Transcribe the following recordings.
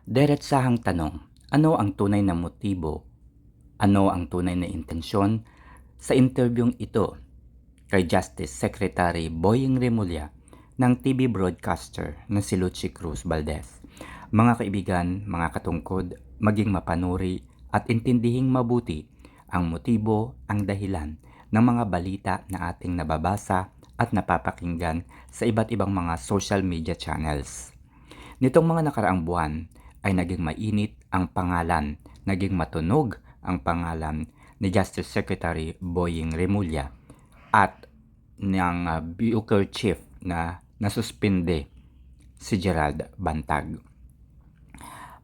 Diretsahang tanong, ano ang tunay na motibo? Ano ang tunay na intensyon sa interbyung ito kay Justice Secretary Boying Remulla ng TV broadcaster na si Lucy Cruz Valdez? Mga kaibigan, mga katungkod, maging mapanuri at intindihing mabuti ang motibo, ang dahilan ng mga balita na ating nababasa at napapakinggan sa iba't ibang mga social media channels. Nitong mga nakaraang buwan ay naging mainit ang pangalan, naging matunog ang pangalan ni Justice Secretary Boying Remulla at ng Bucor Chief na nasuspinde si Gerald Bantag.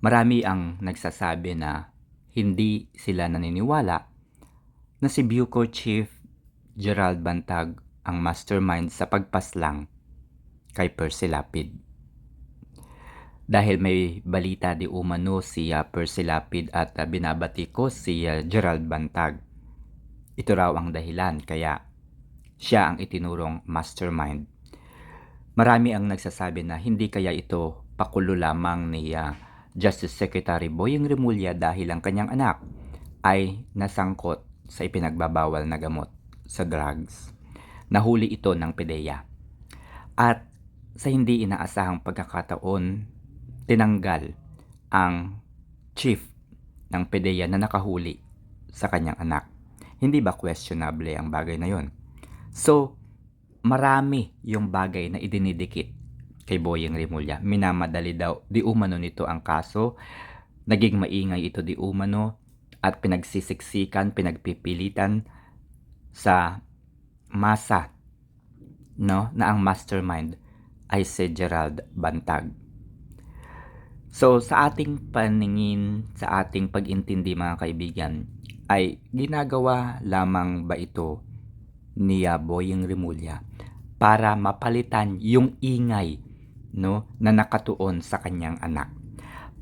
Marami ang nagsasabi na hindi sila naniniwala na si Bucor Chief Gerald Bantag ang mastermind sa pagpaslang kay Percy Lapid. Dahil may balita di umano si Percy Lapid at binabati ko si Gerald Bantag. Ito raw ang dahilan kaya siya ang itinurong mastermind. Marami ang nagsasabi na hindi kaya ito pakulo lamang ni Justice Secretary Boying Remulla dahil ang kanyang anak ay nasangkot sa ipinagbabawal na gamot sa drugs. Nahuli ito ng PDEA. At sa hindi inaasahang pagkakataon, tinanggal ang chief ng PDEA na nakahuli sa kanyang anak. Hindi ba questionable ang bagay na yon? So, marami yung bagay na idinidikit kay Boying Remulla. Minamadali daw di umano nito ang kaso, naging maingay ito di umano at pinagsisiksikan, pinagpipilitan sa masa, no, na ang mastermind ay si Gerald Bantag. So sa ating paningin, sa ating pag-intindi mga kaibigan, ay ginagawa lamang ba ito ni Boying Remulla para mapalitan yung ingay, no, na nakatuon sa kanyang anak,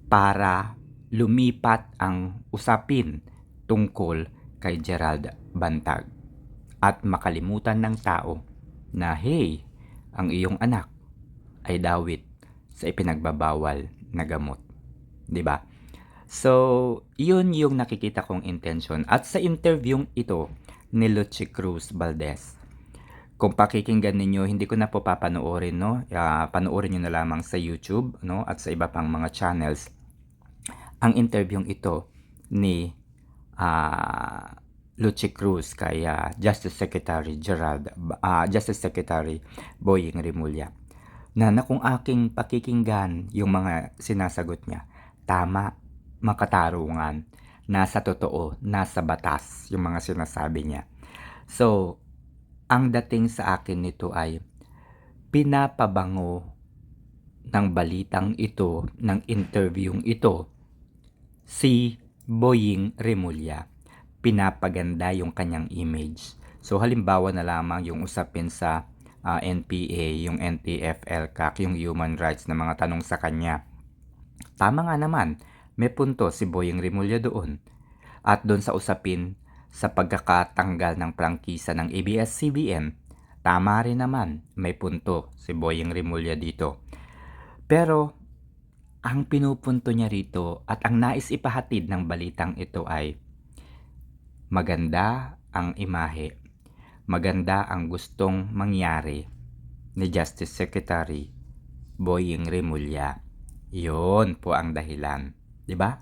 para lumipat ang usapin tungkol kay Gerald Bantag at makalimutan ng tao na hey, ang iyong anak ay dawit sa ipinagbabawal na gamot, 'di ba? So, yun yung nakikita kong intention. At sa interviewing ito ni Lucy Cruz Valdez, kung pakikinggan ninyo, hindi ko na po papanoorin, no? Panoorin nyo na lamang sa YouTube, no? At sa iba pang mga channels. Ang interviewing ito ni Lucy Cruz kay Justice Secretary Justice Secretary Boying Remulla. Na kung aking pakikinggan yung mga sinasagot niya, tama, makatarungan, nasa totoo, nasa batas yung mga sinasabi niya. So, ang dating sa akin nito ay pinapabango ng balitang ito, ng interviewing ito, si Boying Remulla. Pinapaganda yung kanyang image. So, halimbawa na lamang yung usapin sa NPA, yung NTF-ELCAC, yung human rights na mga tanong sa kanya. Tama nga naman, may punto si Boying Remulla doon. At doon sa usapin sa pagkakatanggal ng prangkisa ng ABS-CBN, tama rin naman, may punto si Boying Remulla dito. Pero, ang pinupunto niya rito at ang nais ipahatid ng balitang ito ay maganda ang imahe, maganda ang gustong mangyari ni Justice Secretary Boying Remulla. Yun po ang dahilan, 'di ba?